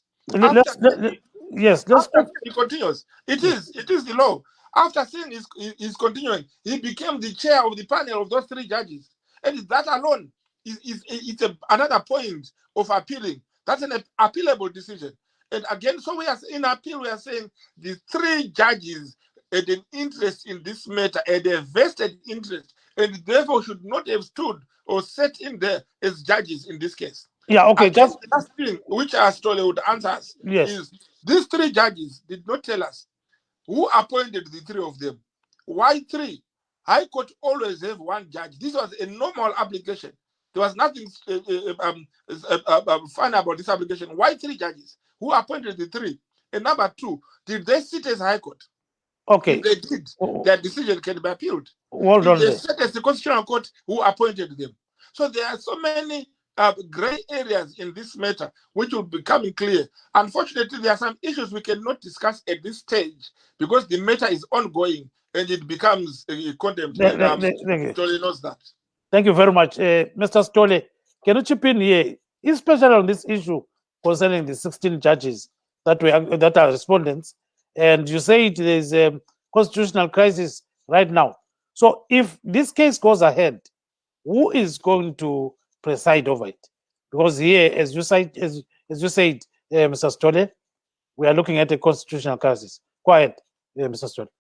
Yes, After he continues, it is the law. After saying he's continuing, he became the chair of the panel of those three judges. And that alone is another point of appealing. That's an appealable decision. And again, so we are in appeal, we are saying the three judges had an interest in this matter, had a vested interest, and therefore should not have stood or sat in there as judges in this case. Yeah, okay. Again, the last thing which Astole would answer us is these three judges did not tell us who appointed the three of them. Why three? High Court always have one judge. This was a normal application. There was nothing fun about this application. Why three judges? Who appointed the three? And number two, did they sit as High Court? Okay. If they did, their decision can be appealed. Hold on. They sit as the Constitutional Court who appointed them. So there are so many gray areas in this matter which will be coming clear. Unfortunately, there are some issues we cannot discuss at this stage because the matter is ongoing and it becomes contempt. Stole knows that. Thank you very much. Mr. Stole, can you chip in here, especially on this issue concerning the 16 judges that are respondents, and you say there's a constitutional crisis right now. So if this case goes ahead, who is going to preside over it? Because here, as you said, Mr. Stole, we are looking at a constitutional crisis. Go ahead, Mr. Stole.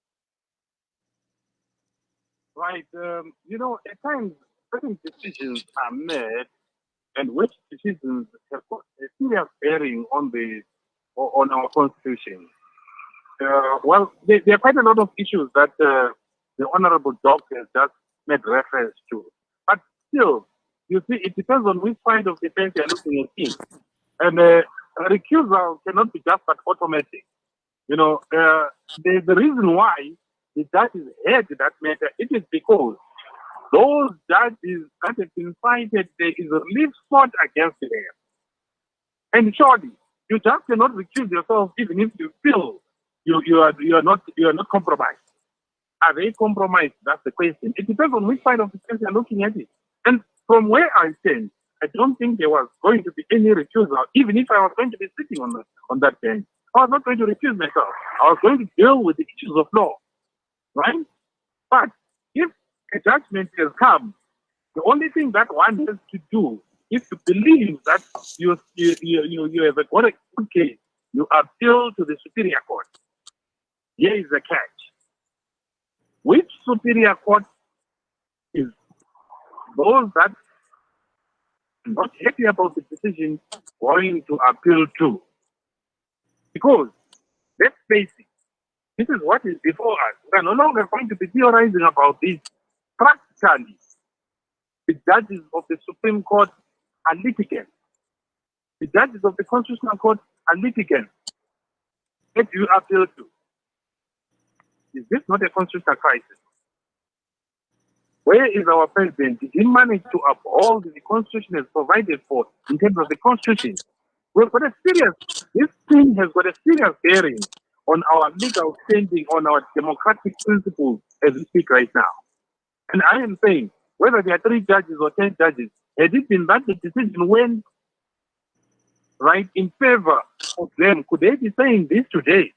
Right. At times, certain decisions are made, and which decisions have got a serious bearing on our constitution. Well, there are quite a lot of issues that the Honorable Doc has just made reference to. But still, you see, it depends on which side of the fence you're looking at. And a recusal cannot be just but automatic. The reason why the judges had that matter, it is because those judges that have been cited, there is a relief sought against them. And surely, you just cannot recuse yourself even if you feel you are not compromised. Are they compromised? That's the question. It depends on which side of the fence you're looking at it. And from where I stand, I don't think there was going to be any recusal, even if I was going to be sitting on that bench. I was not going to recuse myself. I was going to deal with the issues of law, right? But if a judgment has come, the only thing that one has to do is to believe that you have got a good case. You appeal to the Superior Court. Here is the catch. Which Superior Court is those that are not happy about the decision going to appeal to? Because, let's face it, this is what is before us. We are no longer going to be theorizing about this. Practically, the judges of the Supreme Court are litigants. The judges of the Constitutional Court are litigants. What do you appeal to? Is this not a constitutional crisis? Where is our president? Did he manage to uphold the Constitution as provided for in terms of the Constitution? This thing has got a serious bearing on our legal standing, on our democratic principles as we speak right now. And I am saying, whether there are 3 judges or 10 judges, had it been that the decision went right in favor of them, could they be saying this today?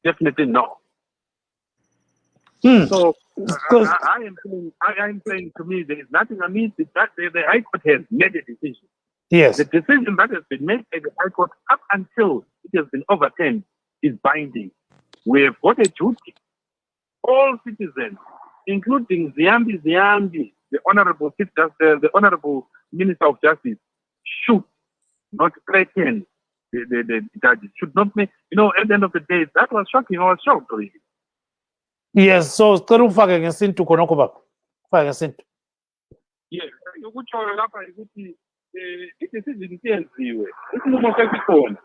Definitely no. So I am saying to me, there is nothing amiss. The High Court has made a decision. Yes. The decision that has been made at the High Court up until it has been overturned is binding. We have got a duty, all citizens, including Ziambi, the Honorable Chief Justice, the Honorable Minister of Justice, should not threaten the judges, should not make, at the end of the day, that was shocking. I was shocked really. Yes, so sicela ufake ngesintu khonokho baba. Ufake ngesintu. Yes, ukutsho lapha ukuthi i-decision siyenziwe, isinqumo sesikhona.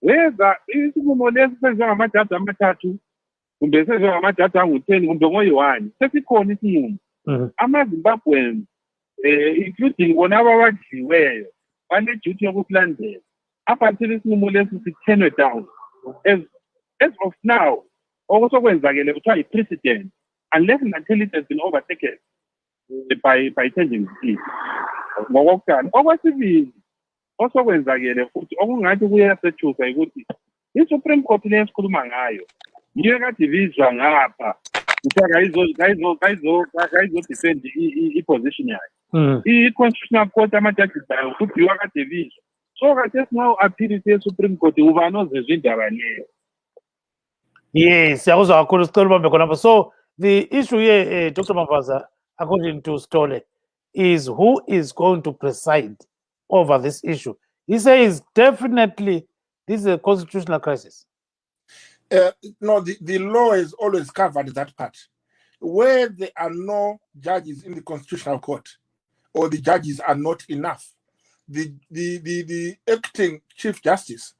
Weza isinqumo lesi senziwe ngamajaji amathathu, kumbe senziwe ngamajaji angu-10, kumbe ngo-1, sesikhona isinqumo. AmaZimbabweans, including bona abawajiweyo, bane-duty yokusilandela. Up until isinqumo lesi siturnwe down. As of now, okusokwenzakele kuthiwa yi-precedent, unless and until it has been overtaken by changing the seat. Ngokokuqala. Okwesibili, osokwenzakele futhi okungathi kuyasethusa ukuthi i-Supreme Court le esikhuluma ngayo yiyo kade ibizwa ngapha kuthiwa kayizodefend i-position yayo. I-Constitutional Court ama-judges ayo futhi yiyo kade ibizwa. So kade singawu-aphilisa e-Supreme Court ubani ozezwe indaba leyo. Yes, siyakuzwa kakhulu sicela ubambe khonapho. So the issue here, Dr. Mavaza, according to Stole, is who is going to preside over this issue. He says definitely this is a constitutional crisis. No, the law has always covered that part. Where there are no judges in the Constitutional Court, or the judges are not enough, the acting Chief Justice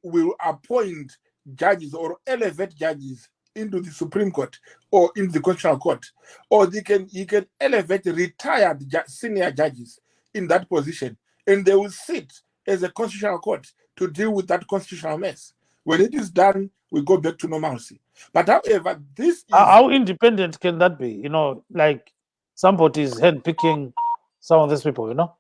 will appoint judges or elevate judges into the Supreme Court or in the Constitutional Court, or he can elevate retired senior judges in that position, and they will sit as a Constitutional Court to deal with that constitutional mess. When it is done, we go back to normalcy. But however, this is... How independent can that be? Like somebody is handpicking some of these people,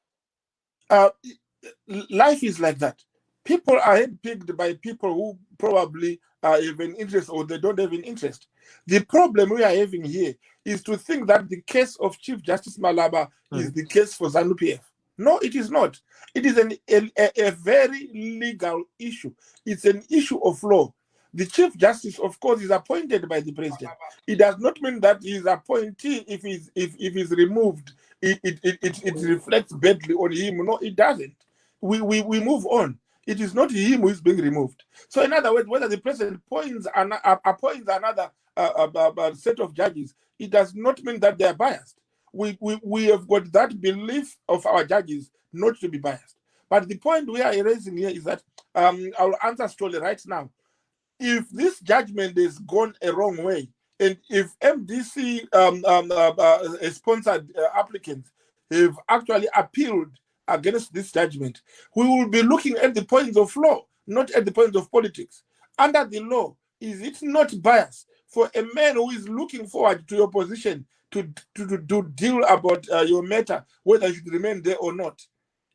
Life is like that. People are handpicked by people who probably have an interest or they don't have an interest. The problem we are having here is to think that the case of Chief Justice Malaba is the case for ZANU-PF. No, it is not. It is a very legal issue. It's an issue of law. The Chief Justice, of course, is appointed by the President. It does not mean that his appointee, if he's removed, it reflects badly on him. No, it doesn't. We move on. It is not him who is being removed. So in other words, whether the President appoints another set of judges, it does not mean that they are biased. We have got that belief of our judges not to be biased. But the point we are raising here is that I'll answer slowly right now. If this judgment has gone a wrong way, and if MDC sponsored applicants have actually appealed against this judgment, we will be looking at the points of law, not at the points of politics. Under the law, is it not bias for a man who is looking forward to your position to deal about your matter, whether you should remain there or not?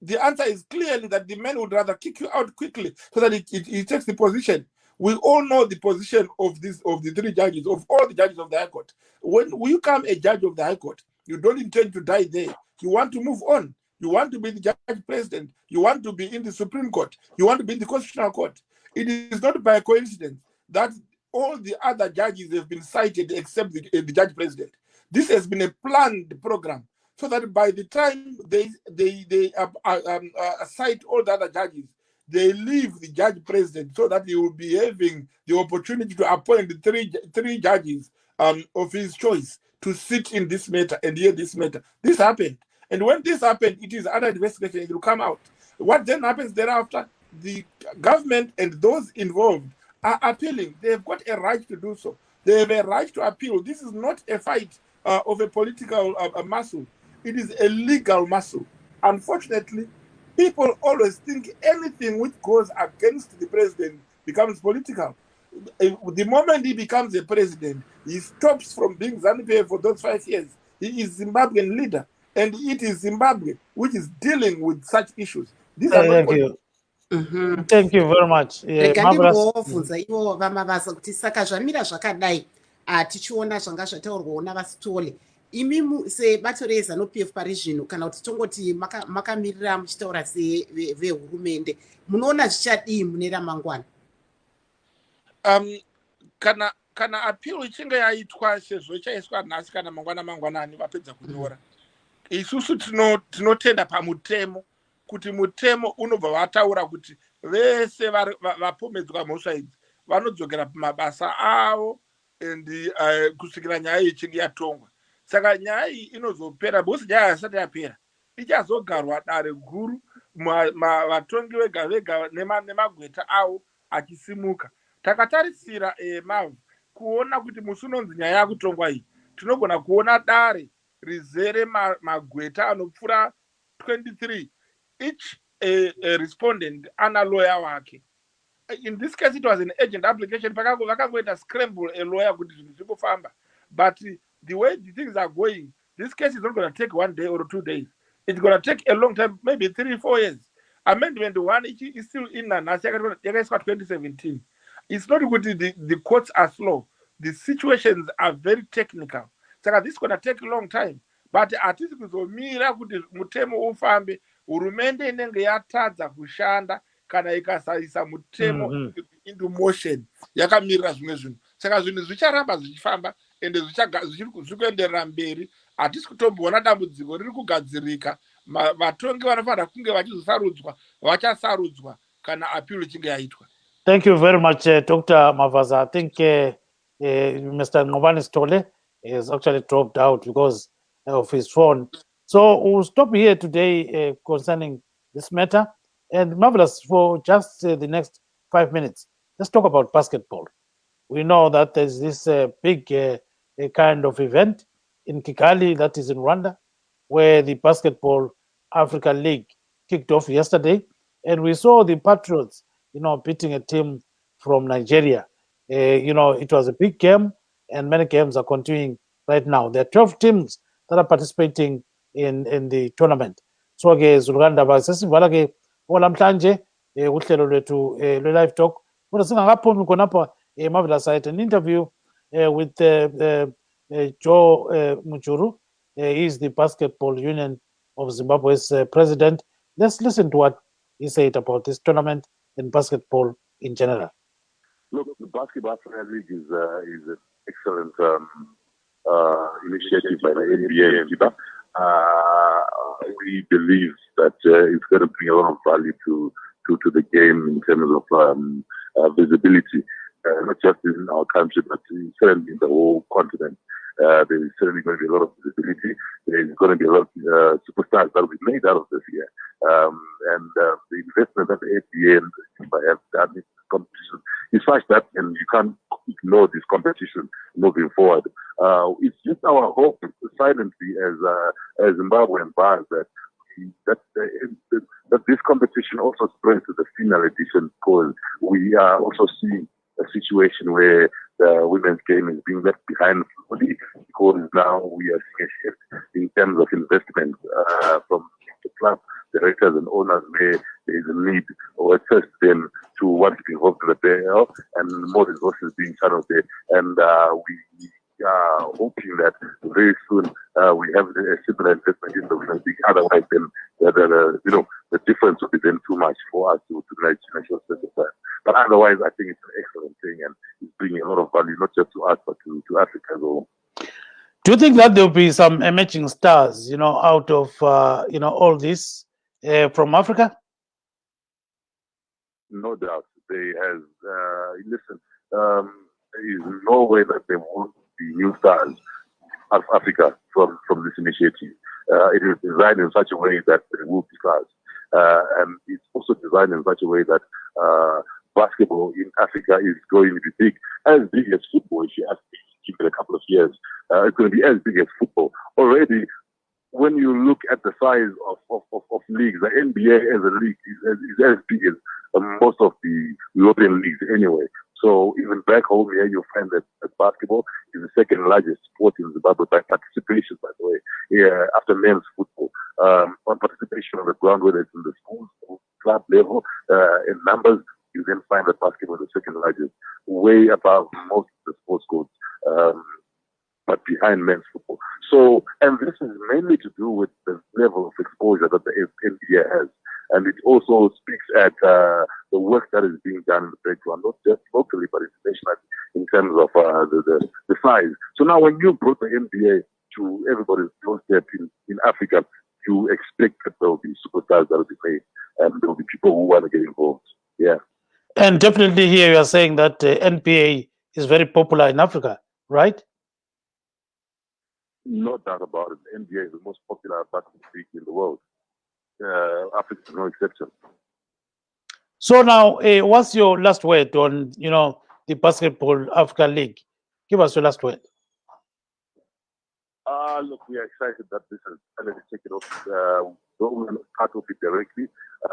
The answer is clearly that the man would rather kick you out quickly so that he takes the position. We all know the position of the three judges, of all the judges of the High Court. When you become a judge of the High Court, you don't intend to die there. You want to move on. You want to be the judge president. You want to be in the Supreme Court. You want to be in the Constitutional Court. It is not by coincidence that all the other judges have been cited except the judge president. This has been a planned program so that by the time they cite all the other judges, they leave the judge president so that he will be having the opportunity to appoint the three judges of his choice to sit in this matter and hear this matter. This happened. And when this happened, it is under investigation, it will come out. What then happens thereafter? The government and those involved are appealing. They have got a right to do so. They have a right to appeal. This is not a fight of a political muscle. It is a legal muscle. Unfortunately, people always think anything which goes against the president becomes political. The moment he becomes a president, he stops from being ZANU-PF for those 5 years. He is Zimbabwean leader. And it is Zimbabwe which is dealing with such issues. These are not you. Thank you very much. Ndingovhunza ivo vamavasa kuti saka zvamira zvakadai tichiona zvanga zvataurwawo navasitole imi sebato reZANU-PF pari zvino kana kuti tongoti makamirira muchitaura sevehurumende munoona zvichadii mune ramangwana? Kana appeal ichinge yaitwa sezvo chaiswa nhasi kana mangwanani vapedza kunyora, isusu tinotenda pamutemo kuti mutemo unobva vataura kuti vese vapomedzwa mhosva idzi vanodzokera pamabasa avo and kusvikira nyaya ichinge yatongwa. Saka nyaya iyi inozopera, bosi nyaya hasati yapera, ichazogarwa dare guru, vatongi vega vega nemagweta avo achisimuka. Takatarisira mavhu kuona kuti musi unonzi nyaya yakutongwa iyi tinogona kuona dare rizere magweta anopfuura 23, each respondent ana lawyer wake. In this case it was an urgent application, vakangoita scramble a lawyer kuti zvinhu zvingofamba. But the way the things are going, this case is not going to take 1 day or 2 days. It's going to take a long time, maybe 3-4 years. Amendment 1 is still in nanhasi yakaiswa 2017. It's not good. The courts are slow. The situations are very technical. So this is going to take a long time. But hatisi kuzomira kuti mutemo ufambe, hurumende inenge yatadza kushanda kana ikasaisa mutemo into motion yakamirira zvimwe zvinhu. Saka zvinhu zvicharamba zvichifamba ende zvichikuenderera mberi. Hatisi kutomboona dambudziko riri kugadzirika. Vatongi vanofanira kunge vachizosarudzwa vachasarudzwa kana appeal ichinge yaitwa. Thank you very much, Dr. Mavaza. I think Mr. Ngobani Stole has actually dropped out because of his phone. So we'll stop here today concerning this matter. And Marvelous, for just the next 5 minutes, let's talk about basketball. We know that there's this big kind of event in Kigali, that is in Rwanda, where the Basketball Africa League kicked off yesterday. And we saw the Patriots, beating a team from Nigeria. It was a big game, and many games are continuing right now. There are 12 teams that are participating in the tournament. So ke Zuluganda basesivala ke olamhlanje uhlelo lwethu Live Talk. Kodwa singakaphumi khonapha Marvelous site an interview with Joe Mujuru. He's the Basketball Union of Zimbabwe's president. Let's listen to what he said about this tournament and basketball in general. Look, the Basketball Africa League is an excellent initiative by the NBA and FIBA. We believe that it's going to bring a lot of value to the game in terms of visibility, not just in our country, but certainly in the whole continent. There is certainly going to be a lot of visibility. There is going to be a lot of superstars that will be made out of this year. And the investment that the NBA and FIBA have done in this competition is such that, and you can't ignore this competition moving forward. It's just our hope, silently, as Zimbabwean bars, that this competition also spreads to the female edition, because we are also seeing a situation where the women's game is being left behind fully, because now we are seeing a shift in terms of investment from the club directors and owners, where there is a need or a test them to want to be involved in the BL, and more resources being channeled there. And we are hoping that very soon we have a similar investment in the women's league. Otherwise, then the difference will be then too much for us to manage in a short space of time. But otherwise, I think it's an excellent thing, and it's bringing a lot of value not just to us but to Africa as well. Do you think that there will be some emerging stars, out of all this from Africa? No doubt. There is no way that there won't be new stars of Africa from this initiative. It is designed in such a way that there will be stars. And it's also designed in such a way that basketball in Africa is going to be as big as football. If you ask me, give it a couple of years, it's going to be as big as football. Already, when you look at the size of leagues, the NBA as a league is as big as most of the European leagues anyway. So even back home here, you'll find that basketball is the second largest sport in Zimbabwe by participation, by the way, after men's football. On participation on the ground, whether it's in the schools or club level, in numbers, you then find that basketball is the second largest, way above most of the sports codes, but behind men's football. So, and this is mainly to do with the level of exposure that the NBA has. And it also speaks at the work that is being done in the background, not just locally, but internationally, in terms of the size. So now when you brought the NBA to everybody's doorstep in Africa, you expect that there will be superstars that will be made, and there will be people who want to get involved. Yeah. And definitely here you are saying that NPA is very popular in Africa, right? No doubt about it. The NBA is the most popular basketball league in the world. Africa is no exception. So now, what's your last word on the Basketball Africa League? Give us your last word. Look, we are excited that this has finally taken off. Don't want to start off it directly,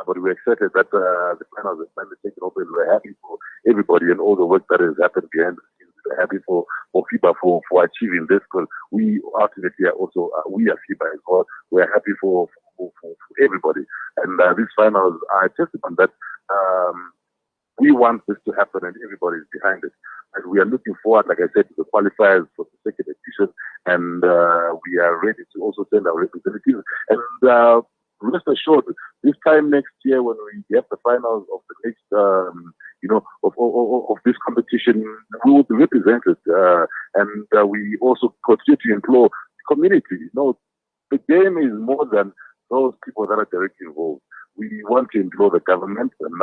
but we're excited that the finals have finally taken off, and we're happy for everybody and all the work that has happened behind the scenes. We're happy for FIBA for achieving this, because we ultimately are also we are FIBA as well. We're happy for everybody, and these finals are a testament that we want this to happen, and everybody is behind it. And we are looking forward, like I said, to the qualifiers for the second edition, and we are ready to also send our representatives. And rest assured, this time next year, when we have the finals of the next, of this competition, we will be represented. And we also continue to implore the community. The game is more than those people that are directly involved. We want to implore the government and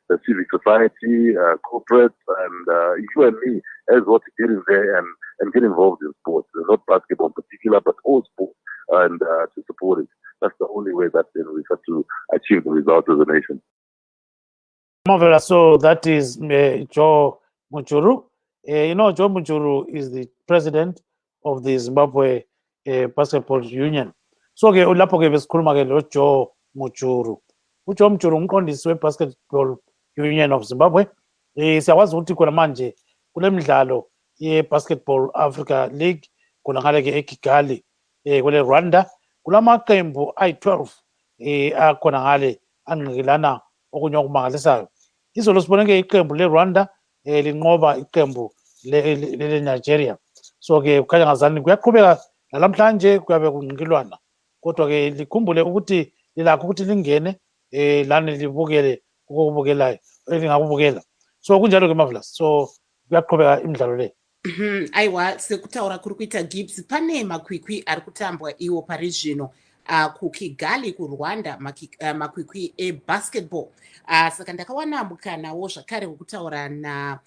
the civic society, corporates, and you and me as well to get in there and get involved in sports, not basketball in particular, but all sports, and to support it. That's the only way that we have to achieve the results as a nation. Marvelous. So that is Joe Muchuru. Joe Muchuru is the president of the Zimbabwe Basketball Union. So lapho ke besikhuluma ke lo Joe Muchuru. uJoe Muchuru umqondisi we-Basketball Union of Zimbabwe. Siyakwazi ukuthi khona manje kule midlalo ye-Basketball Africa League khona ngale ke eKigali kule Rwanda kulamaqembu ayi-12 akhona ngale angqikilana okunye okumangalisayo. Izolo sibone ke iqembu le-Rwanda linqoba iqembu le-Nigeria. So ke kukhanya ngazani kuyaqhubeka namhlanje kuyabe kungqikilwana, kodwa ke likhumbule ukuthi lilakho ukuthi lingene lani libukele ukubukelayo elingakubukela. So kunjalo ke Marvelous. So kuyaqhubeka imidlalo le. Aiwa, sekutaura kuri kuita Gibbs, pane makwikwi ari kutambwa iwo pari zvino kukigali kurwanda, makwikwi ebasketball. Saka ndakawana mukanawo zvakare wekutaura na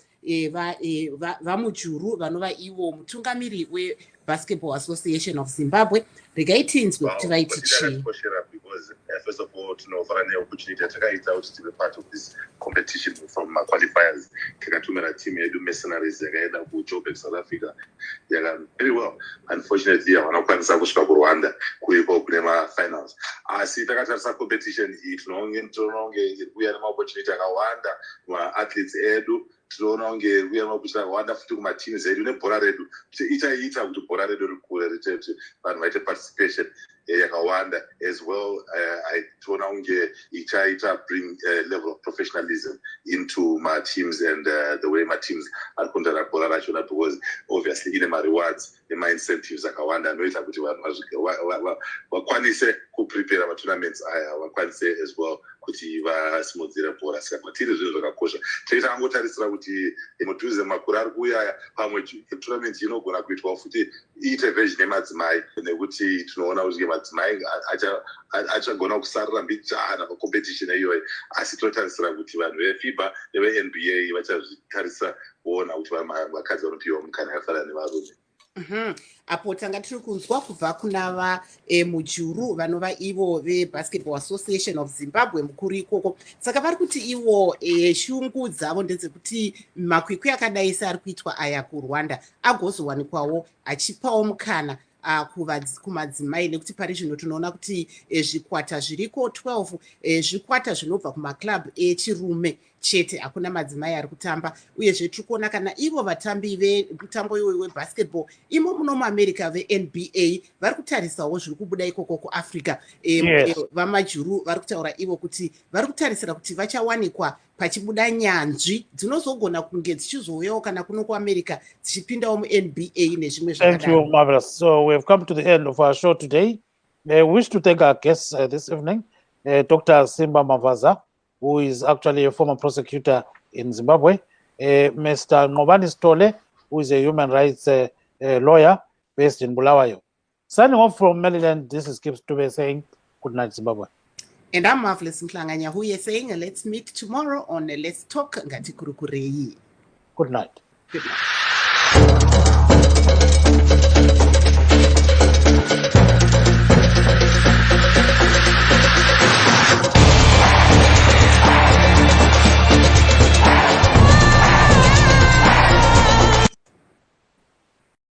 vaMujuru vanova ivo mutungamiri weBasketball Association of Zimbabwe. Regai tinzwe kuti vaiti chii. First of all, tinofana neopportunity yatakaita kuti tive part of this competition from qualifiers. Takatumira team yedu mercenaries yakaenda kuJoburg, South Africa. Very well. Unfortunately, havanakwanisa kusvika kuRwanda kuiko kune mafinals. Asi takatarisa competition iyi tinoonge iri kuuya nemaopportunity akawanda maathletes edu. Tinoona kunge kuuya nemaopportunity akawanda futi kumateams edu nebhora redu. Ichaita kuti bhora redu rikure rite vanhu vaite participation yakawanda as well. Tinoona kunge ichaita bring a level of professionalism into my teams and the way my teams are kundara bhora rachona, because obviously ine ma-rewards nema-incentives akawanda anoita kuti vanhu vakwanise kuprepare ma-tournaments aya, vakwanise as well kuti vasimudzire bhora. Saka kwatiri zvinhu zvakakosha. Taitangotarisira kuti mudhuze makore ari kuuya pamwe tournament inogona kuitwa futi iite version yemadzimai, nekuti tinoona kuti madzimai achagona kusarira mbijana pacompetition iyoyo. Asi totarisira kuti vanhu veFIBA neveNBA vachazvitarisa kuona kuti vakadzi vanopiwa mukana yakafanana nevarume. Apo tanga tiri kunzwa kubva kuna vaMujuru vanova ivo veBasketball Association of Zimbabwe mukuru ikoko. Saka vari kuti ivo shungu dzavo ndedzekuti makwikwi akadai seari kuitwa aya kuRwanda agozowanikwawo achipawo mukana kumadzimai, nekuti pari zvino tinoona kuti zvikwata zviriko 12 zvikwata zvinobva kumaclub echirume chete, hakuna madzimai ari kutamba. Uyezve tiri kuona kana ivo vatambi vemutambo iwoyo webasketball imo muno muamerica veNBA vari kutarisawo zviri kubuda ikoko kuafrica. Vamajuru vari kutaura ivo kuti vari kutarisira kuti vachawanikwa pachibuda nyanzvi dzinozogona kunge dzichizouyawo kana kuno kuamerica dzichipindawo muNBA nezvimwe zvakadaro. Thank you, marvelous. So we have come to the end of our show today. We wish to thank our guests this evening, Dr. Simba Mavaza, who is actually a former prosecutor in Zimbabwe, Mr. Ngobani Stole, who is a human rights lawyer based in Bulawayo. Signing off from Maryland, this is Kip Stube saying good night, Zimbabwe. And I'm Marvelous Mhlanganya, who is saying let's meet tomorrow on Let's Talk. Ngati kurukurei. Good night. Good night.